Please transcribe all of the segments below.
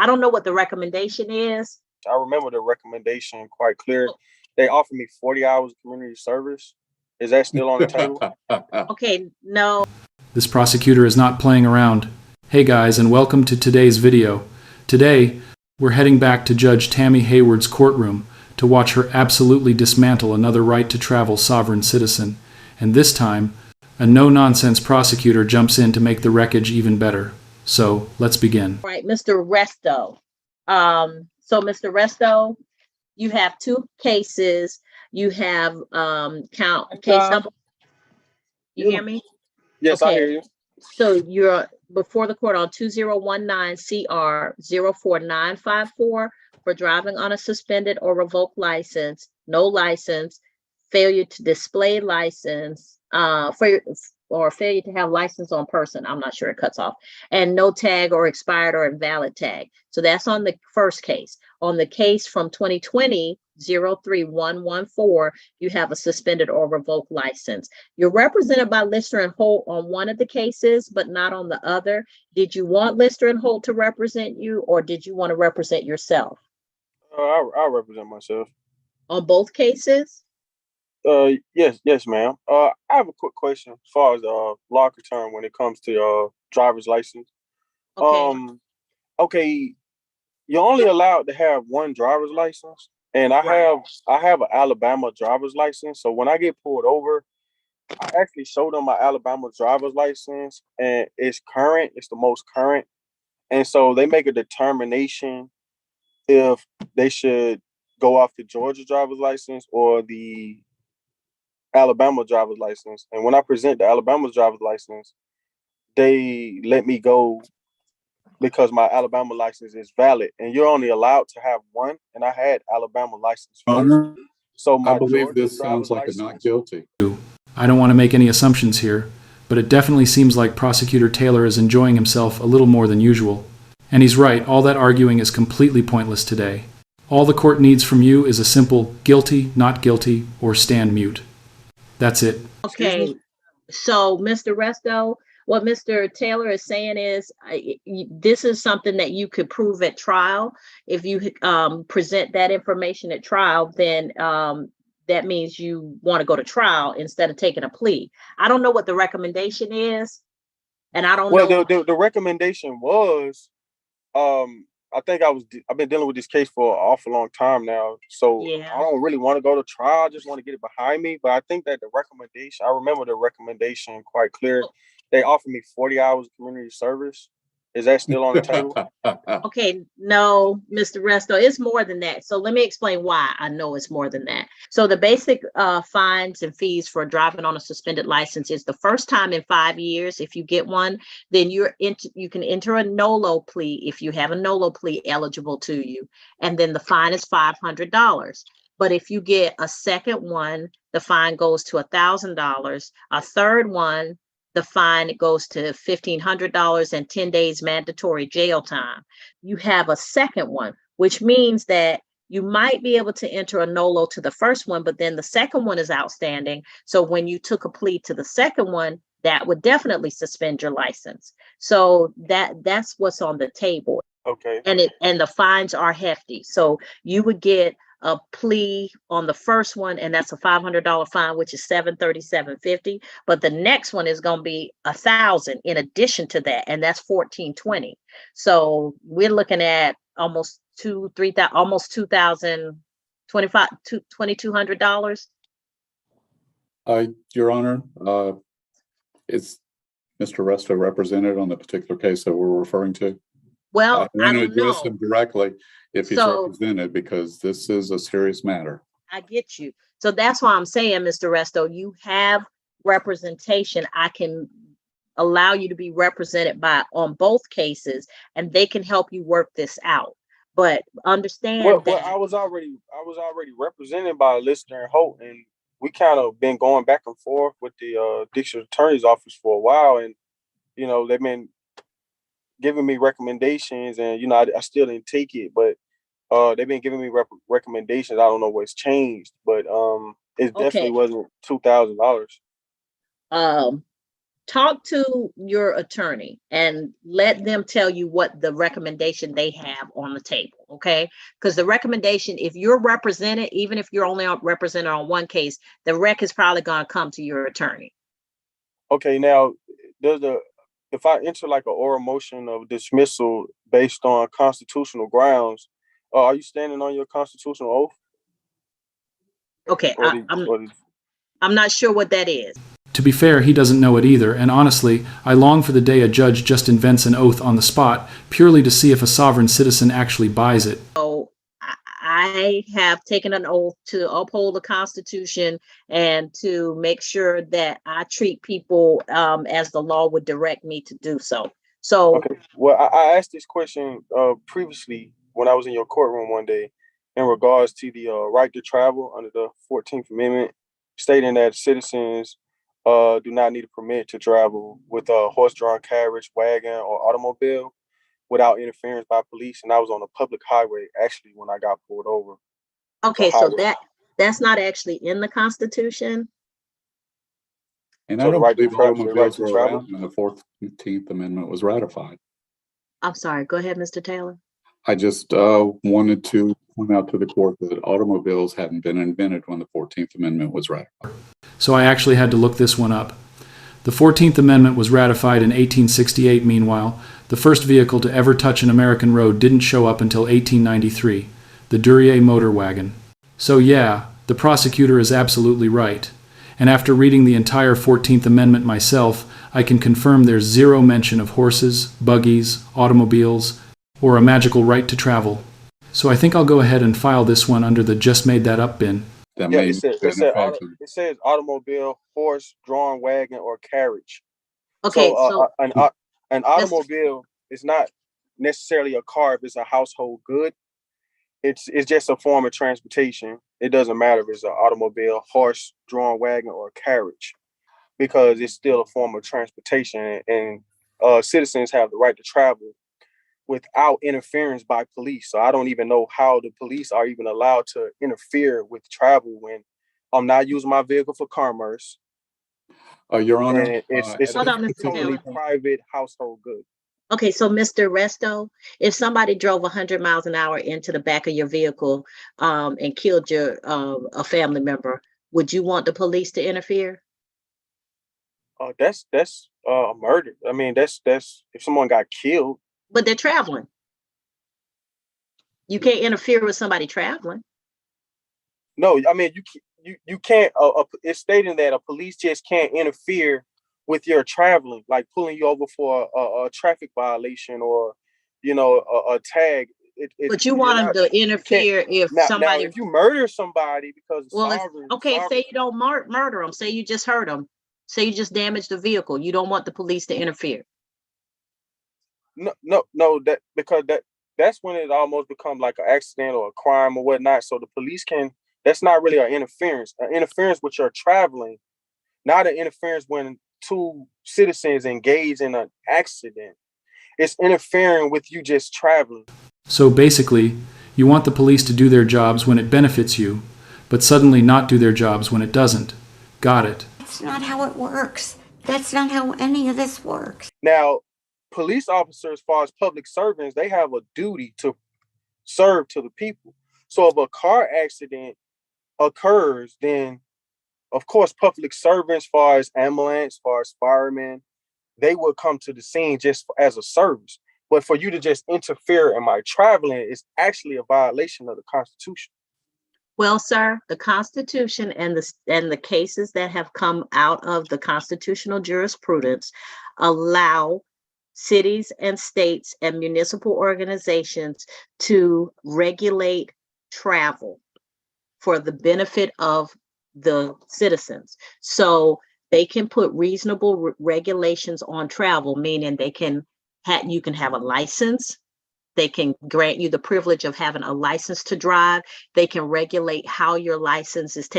I don't know what the recommendation is. I remember the recommendation quite clear. They offered me 40 hours of community service. Is that still on the table? Okay, no. This prosecutor is not playing around. Hey guys, and welcome to today's video. Today, we're heading back to Judge Tammy Hayward's courtroom to watch her absolutely dismantle another right-to-travel sovereign citizen. And this time, a no-nonsense prosecutor jumps in to make the wreckage even better. So, let's begin. All right, Mr. Resto. So Mr. Resto, you have two cases. You have case number. You hear me? Yes, okay. I hear you. So you're before the court on 2019 CR 04954 for driving on a suspended or revoked license, no license, failure to display license, failure to have license on person. I'm not sure, it cuts off, and no tag or expired or invalid tag. So that's on the first case. On the case from 2020 03114, you have a suspended or revoked license. You're represented by Lister and Holt on one of the cases, but not on the other. Did you want Lister and Holt to represent you, or did you want to represent yourself? I'll represent myself. On both cases? Yes, ma'am. I have a quick question as far as law term when it comes to driver's license. Okay. Okay, you're only allowed to have one driver's license, and I have an Alabama driver's license. So when I get pulled over, I actually show them my Alabama driver's license, and it's current. It's the most current, and so they make a determination if they should go off the Georgia driver's license or the Alabama driver's license. And when I present the Alabama driver's license, they let me go because my Alabama license is valid, and you're only allowed to have one. And I had Alabama license first. So I believe this sounds like a not guilty. I don't want to make any assumptions here, but it definitely seems like Prosecutor Taylor is enjoying himself a little more than usual. And he's right, all that arguing is completely pointless today. All the court needs from you is a simple guilty, not guilty, or stand mute. That's it. Okay, so Mr. Resto, what Mr. Taylor is saying is this is something that you could prove at trial. If you present that information at trial, then that means you want to go to trial instead of taking a plea. I don't know what the recommendation is, and I don't know. Well, the recommendation was, I think I've been dealing with this case for an awful long time now. So yeah. I don't really want to go to trial. I just want to get it behind me. But I think that the recommendation, I remember the recommendation quite clear. They offered me 40 hours of community service. Is that still on the table? Okay, no, Mr. Resto, it's more than that. So let me explain why I know it's more than that. So the basic fines and fees for driving on a suspended license is the first time in 5 years. If you get one, then you can enter a NOLO plea if you have a NOLO plea eligible to you. And then the fine is $500. But if you get a second one, the fine goes to $1,000. A third one, the fine goes to $1,500 and 10 days mandatory jail time. You have a second one, which means that you might be able to enter a NOLO to the first one, but then the second one is outstanding. So when you took a plea to the second one, that would definitely suspend your license. So that's what's on the table. Okay. And the fines are hefty. So you would get a plea on the first one, and that's a $500 fine, which is $737.50. But the next one is going to be $1,000 in addition to that, and that's $1,420. So we're looking at almost $2,200. Your Honor, is Mr. Resto represented on the particular case that we're referring to? Well, I want to address him directly if he's represented, because this is a serious matter. I get you. So that's why I'm saying, Mr. Resto, you have representation. I can allow you to be represented on both cases, and they can help you work this out. But understand that I was already represented by Lister and Holt, and we kind of been going back and forth with the district attorney's office for a while, and they've been giving me recommendations, and I still didn't take it, but they've been giving me recommendations. I don't know what's changed, but it definitely wasn't $2,000. talk to your attorney and let them tell you what the recommendation they have on the table, okay? Because the recommendation, if you're represented, even if you're only represented on one case, the rec is probably going to come to your attorney. Okay, now if I enter like an oral motion of dismissal based on constitutional grounds, are you standing on your constitutional oath? Okay, Or the- I'm not sure what that is. To be fair, he doesn't know it either, and honestly, I long for the day a judge just invents an oath on the spot, purely to see if a sovereign citizen actually buys it. So I have taken an oath to uphold the Constitution and to make sure that I treat people as the law would direct me to do so. So, Okay, well, I asked this question previously when I was in your courtroom one day in regards to the right to travel under the 14th Amendment, stating that citizens do not need a permit to travel with a horse-drawn carriage, wagon, or automobile without interference by police. And I was on a public highway actually when I got pulled over. okay, so that's not actually in the Constitution. And So I don't the right to believe travel, the right automobiles to were travel. around when the 14th Amendment was ratified. I'm sorry, go ahead, Mr. Taylor. I just wanted to point out to the court that automobiles hadn't been invented when the 14th Amendment was ratified. So I actually had to look this one up. The 14th Amendment was ratified in 1868. Meanwhile, the first vehicle to ever touch an American road didn't show up until 1893, the Duryea motor wagon. So yeah, the prosecutor is absolutely right. And after reading the entire 14th Amendment myself, I can confirm there's zero mention of horses, buggies, automobiles, or a magical right to travel. So I think I'll go ahead and file this one under the just made that up bin. That Yeah, may it says automobile, horse, drawn wagon, or carriage. Okay, So so an automobile is not necessarily a car if it's a household good. It's just a form of transportation. It doesn't matter if it's an automobile, horse, drawn wagon, or carriage, because it's still a form of transportation, and citizens have the right to travel without interference by police. So I don't even know how the police are even allowed to interfere with travel when I'm not using my vehicle for commerce. Your Honor, And it's Hold on, Mr. totally Taylor. private household good. Okay, so Mr. Resto, if somebody drove 100 miles an hour into the back of your vehicle and killed your a family member, would you want the police to interfere? That's a murder. I mean, that's if someone got killed. But they're traveling. You can't interfere with somebody traveling. No, I mean you can't. It's stating that a police just can't interfere with your traveling, like pulling you over for a traffic violation or a tag. But you want them to interfere if now somebody. if you murder somebody because of Well, sovereign, okay, say you don't murder them. Say you just hurt them. Say you just damaged the vehicle. You don't want the police to interfere. no, that because that's when it almost becomes like an accident or a crime or whatnot. So the police can. That's not really an interference. An interference with your traveling, not an interference when two citizens engage in an accident. It's interfering with you just traveling. So basically, you want the police to do their jobs when it benefits you, but suddenly not do their jobs when it doesn't. Got it. That's not how it works. That's not how any of this works. Now, police officers, as far as public servants, they have a duty to serve to the people. So if a car accident occurs, then of course public servants, as far as ambulance, as far as firemen, they will come to the scene just as a service. But for you to just interfere in my traveling is actually a violation of the Constitution. Well, sir, the Constitution and the cases that have come out of the constitutional jurisprudence allow cities and states and municipal organizations to regulate travel for the benefit of the citizens. So they can put reasonable regulations on travel, meaning they can you can have a license. They can grant you the privilege of having a license to drive. They can regulate how your license is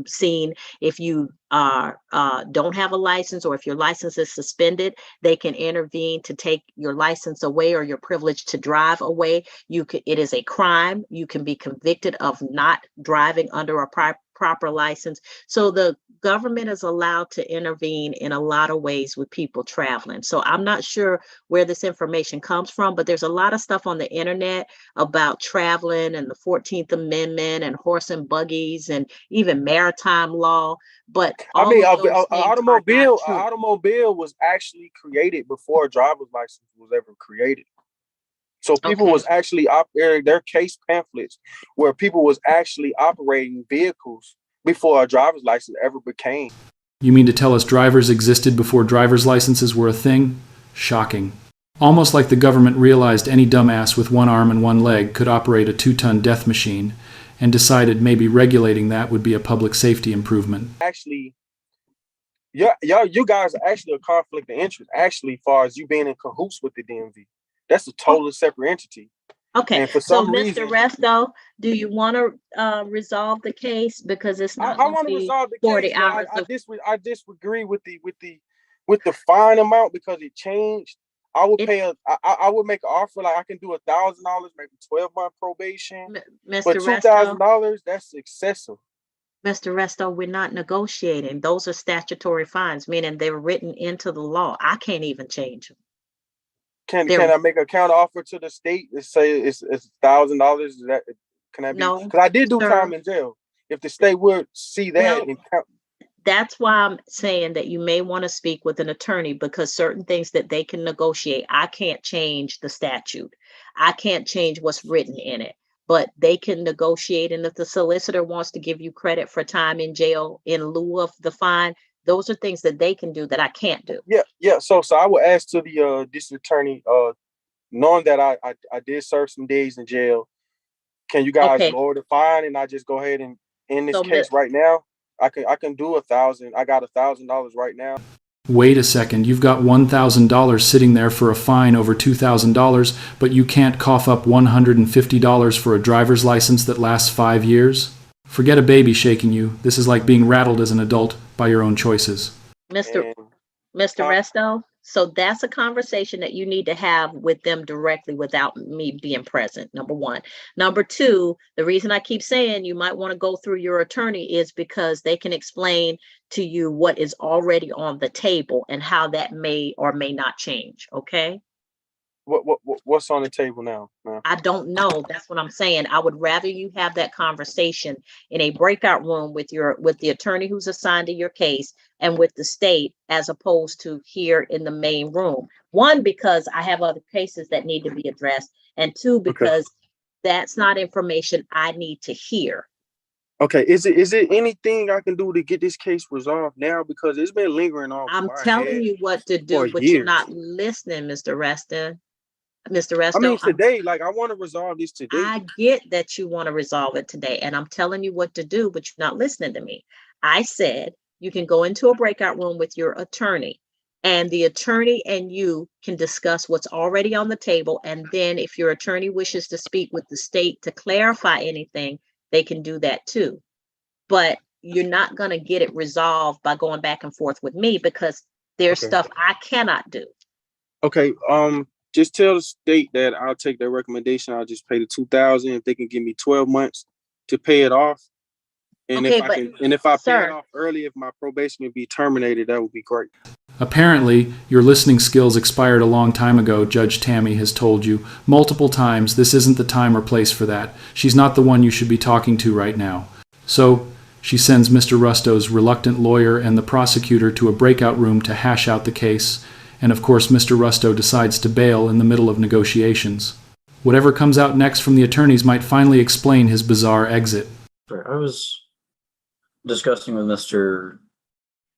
seen. If you don't have a license, or if your license is suspended, they can intervene to take your license away or your privilege to drive away. It is a crime. You can be convicted of not driving under a proper license. So the government is allowed to intervene in a lot of ways with people traveling. So I'm not sure where this information comes from, but there's a lot of stuff on the internet about traveling and the 14th Amendment and horse and buggies and even maritime law. But I all mean, of those things are not an true. automobile was actually created before a driver's license was ever created. So people Okay. was actually operating their case pamphlets where people was actually operating vehicles before a driver's license ever became. You mean to tell us drivers existed before driver's licenses were a thing? Shocking. Almost like the government realized any dumbass with one arm and one leg could operate a 2-ton death machine and decided maybe regulating that would be a public safety improvement. Actually, you guys are actually a conflict of interest, actually, as far as you being in cahoots with the DMV. That's a totally separate entity. Okay, And for so some reason, Mr. Resto, do you want to resolve the case? Because it's I not going to want to be resolve the 40 case, but hours of I disagree with the fine amount because it changed. I would it. pay I would make an offer like I can do $1,000, maybe 12-month probation, but Mr. Resto, $2,000 that's excessive. Mr. Resto, we're not negotiating. Those are statutory fines, meaning they're written into the law. I can't even change them. Can I make a counter offer to the state and say it's $1,000? That can I be? No, Because I did do sir. time in jail. If the state would see that Well, and count. that's why I'm saying that you may want to speak with an attorney because certain things that they can negotiate, I can't change the statute. I can't change what's written in it, but they can negotiate. And if the solicitor wants to give you credit for time in jail in lieu of the fine, those are things that they can do that I can't do. Yeah. So I would ask to the district attorney, knowing that I did serve some days in jail, can you guys Okay. lower the fine and I just go ahead and end this So case right now? I can do 1,000. I got $1,000 right now. Wait a second, you've got $1,000 sitting there for a fine over $2,000, but you can't cough up $150 for a driver's license that lasts 5 years? Forget a baby shaking you. This is like being rattled as an adult by your own choices. Mr. And Resto, so that's a conversation that you need to have with them directly without me being present, number one. Number two, the reason I keep saying you might want to go through your attorney is because they can explain to you what is already on the table and how that may or may not change, okay? what's on the table now, man? I don't know. That's what I'm saying. I would rather you have that conversation in a breakout room with the attorney who's assigned to your case and with the state as opposed to here in the main room. One, because I have other cases that need to be addressed, and two, because that's not information I need to hear. Okay, is it anything I can do to get this case resolved now? Because it's been lingering on I'm my telling head you what to for do, but years. you're not listening, Mr. Reston. Mr. Resto, I mean, today, like I want to resolve this today. I get that you want to resolve it today, and I'm telling you what to do, but you're not listening to me. I said you can go into a breakout room with your attorney, and the attorney and you can discuss what's already on the table. And then if your attorney wishes to speak with the state to clarify anything, they can do that too. But you're not going to get it resolved by going back and forth with me because there's stuff I cannot do. Okay, just tell the state that I'll take their recommendation. I'll just pay the $2,000 if they can give me 12 months to pay it off. And Okay, if I pay sir, it off early, if my probation can be terminated, that would be great. Apparently, your listening skills expired a long time ago, Judge Tammy has told you multiple times this isn't the time or place for that. She's not the one you should be talking to right now. So, she sends Mr. Rusto's reluctant lawyer and the prosecutor to a breakout room to hash out the case, and of course Mr. Rusto decides to bail in the middle of negotiations. Whatever comes out next from the attorneys might finally explain his bizarre exit. I was discussing with Mr.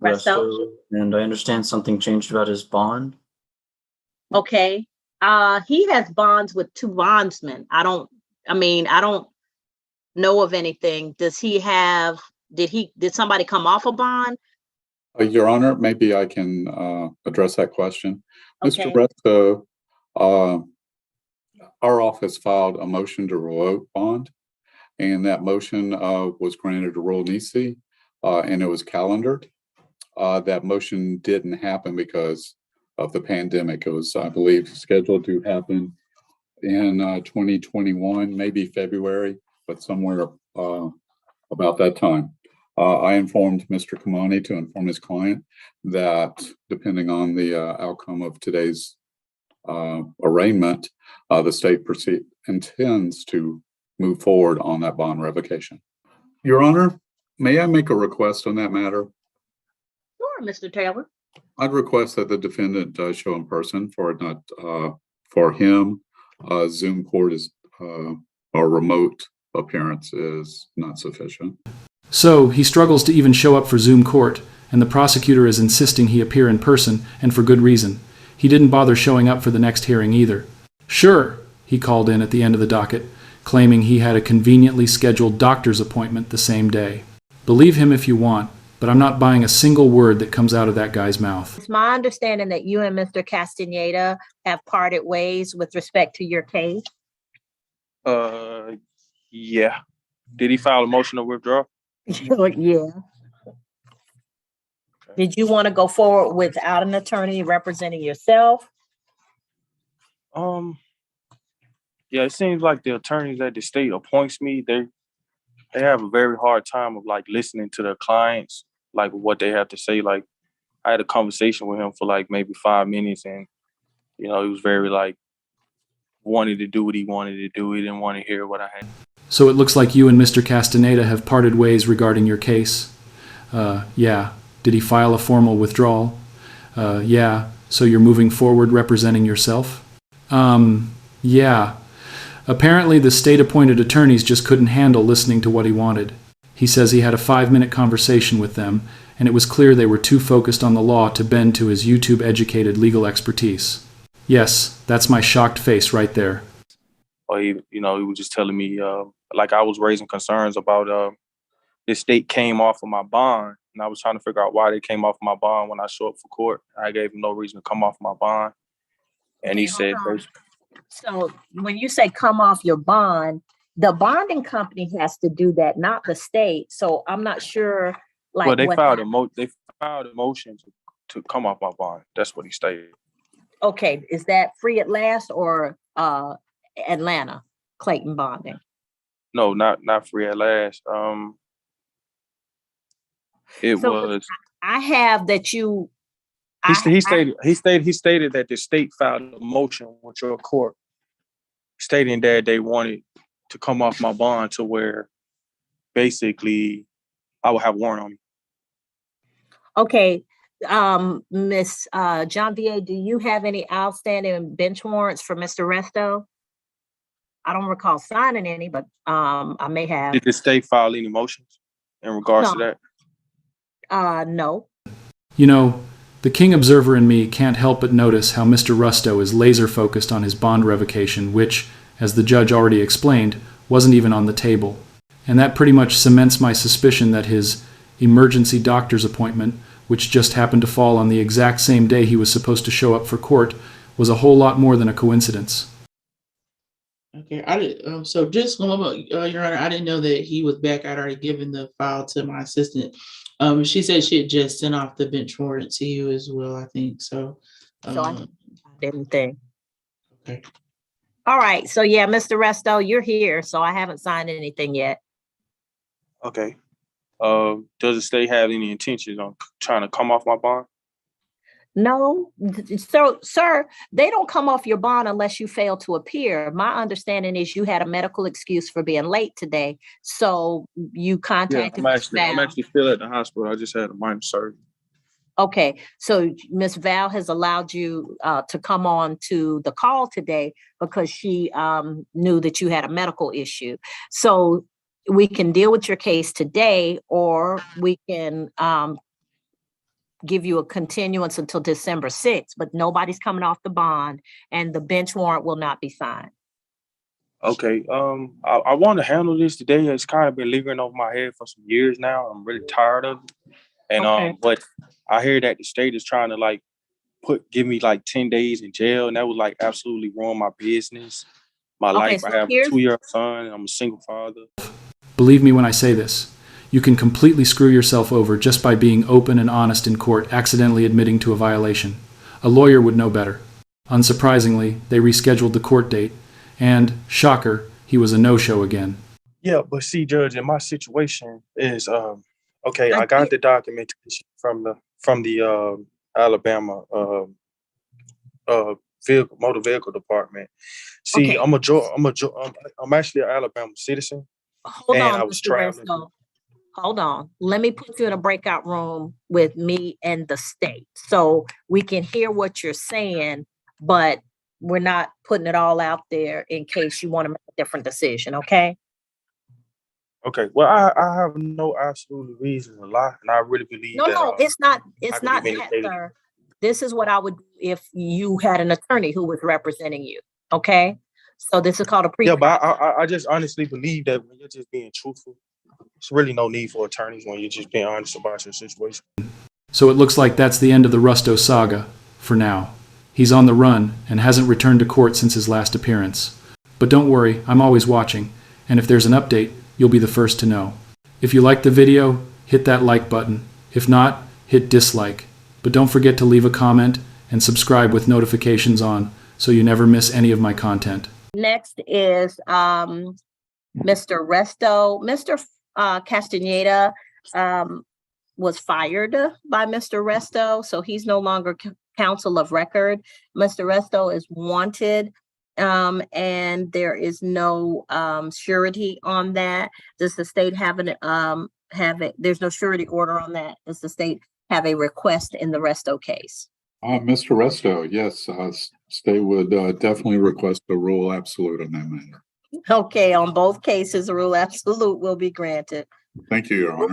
Resto. Resto, and I understand something changed about his bond. Okay. He has bonds with 2 bondsmen. I don't know of anything. Did somebody come off a bond? Your Honor, maybe I can address that question. Okay. Mr. Resto, our office filed a motion to revoke bond, and that motion was granted a rule nisi, and it was calendared. That motion didn't happen because of the pandemic. It was, I believe, scheduled to happen in 2021, maybe February, but somewhere about that time. I informed Mr. Kamani to inform his client that depending on the outcome of today's arraignment, the state intends to move forward on that bond revocation. Your Honor, may I make a request on that matter? Sure, Mr. Taylor. I'd request that the defendant does show in person for it not for him. Zoom court is or remote appearance is not sufficient. So he struggles to even show up for Zoom court, and the prosecutor is insisting he appear in person, and for good reason. He didn't bother showing up for the next hearing either. Sure, he called in at the end of the docket, claiming he had a conveniently scheduled doctor's appointment the same day. Believe him if you want, but I'm not buying a single word that comes out of that guy's mouth. It's my understanding that you and Mr. Castaneda have parted ways with respect to your case. Yeah. Did he file a motion to withdraw? Yeah. Did you want to go forward without an attorney representing yourself? Yeah, it seems like the attorneys that the state appoints me, they have a very hard time of like listening to their clients, like what they have to say. Like I had a conversation with him for like maybe 5 minutes, and he was very like wanted to do what he wanted to do. He didn't want to hear what I had. So it looks like you and Mr. Castaneda have parted ways regarding your case. Yeah. Did he file a formal withdrawal? Yeah. So you're moving forward representing yourself? Yeah. Apparently the state-appointed attorneys just couldn't handle listening to what he wanted. He says he had a 5-minute conversation with them, and it was clear they were too focused on the law to bend to his YouTube-educated legal expertise. Yes, that's my shocked face right there. Or he was just telling me, like I was raising concerns about the state came off of my bond, and I was trying to figure out why they came off my bond when I show up for court. I gave him no reason to come off my bond, and he said, so when you say come off your bond, the bonding company has to do that, not the state. So I'm not sure. Like, well, they filed a motion to come off my bond. That's what he stated. Okay, is that Free at Last or Atlanta Clayton bonding? No, not Free at Last. It was. I have that you. He stated that the state filed a motion with your court, stating that they wanted to come off my bond to where, basically, I would have warrant on me. Okay, Miss John VA, do you have any outstanding bench warrants for Mr. Resto? I don't recall signing any, but I may have. Did the state file any motions in regards to that? No. You know, the King Observer in me can't help but notice how Mr. Rusto is laser focused on his bond revocation, which, as the judge already explained, wasn't even on the table. And that pretty much cements my suspicion that his emergency doctor's appointment, which just happened to fall on the exact same day he was supposed to show up for court, was a whole lot more than a coincidence. Okay, I did. So just Your Honor, I didn't know that he was back. I'd already given the file to my assistant. She said she had just sent off the bench warrant to you as well, I think. So I didn't think. Okay. All right. So yeah, Mr. Resto, you're here. So I haven't signed anything yet. Okay. Does the state have any intentions on trying to come off my bond? No. So, sir, they don't come off your bond unless you fail to appear. My understanding is you had a medical excuse for being late today. So you contacted Ms. Val. I'm actually still at the hospital. I just had a minor surgery. Okay. So Ms. Val has allowed you to come on to the call today because she knew that you had a medical issue. So we can deal with your case today, or we can give you a continuance until December 6th, but nobody's coming off the bond and the bench warrant will not be signed. Okay. I want to handle this today. It's kind of been lingering over my head for some years now. I'm really tired of it. And Okay. but I hear that the state is trying to like give me like 10 days in jail, and that would like absolutely ruin my business, my life. So I have a 2-year-old son, and I'm a single father. Believe me when I say this. You can completely screw yourself over just by being open and honest in court, accidentally admitting to a violation. A lawyer would know better. Unsurprisingly, they rescheduled the court date, and, shocker, he was a no-show again. Yeah, but see, Judge, in my situation is Okay, I got the documentation from the Alabama motor vehicle department. See, Okay. I'm actually an Alabama citizen, Hold and on, I was Mr. traveling. Resto. Hold on. Let me put you in a breakout room with me and the state so we can hear what you're saying, but we're not putting it all out there in case you want to make a different decision, okay? Okay, well, I have no absolute reason to lie, and I really believe that No, it's not I can that, be vindicated. sir. This is what I would do if you had an attorney who was representing you, okay? So this is called a Yeah, but pre-trial. I just honestly believe that when you're just being truthful, there's really no need for attorneys when you're just being honest about your situation. So it looks like that's the end of the Rusto saga, for now. He's on the run and hasn't returned to court since his last appearance. But don't worry, I'm always watching, and if there's an update, you'll be the first to know. If you liked the video, hit that like button. If not, hit dislike. But don't forget to leave a comment and subscribe with notifications on so you never miss any of my content. Next is Mr. Resto. Mr. Castaneda was fired by Mr. Resto, so he's no longer counsel of record. Mr. Resto is wanted, and there is no surety on that. Does the state have there's no surety order on that? Does the state have a request in the Resto case? Mr. Resto, yes, state would definitely request a rule absolute on that matter. Okay, on both cases, rule absolute will be granted. Thank you, Your Honor.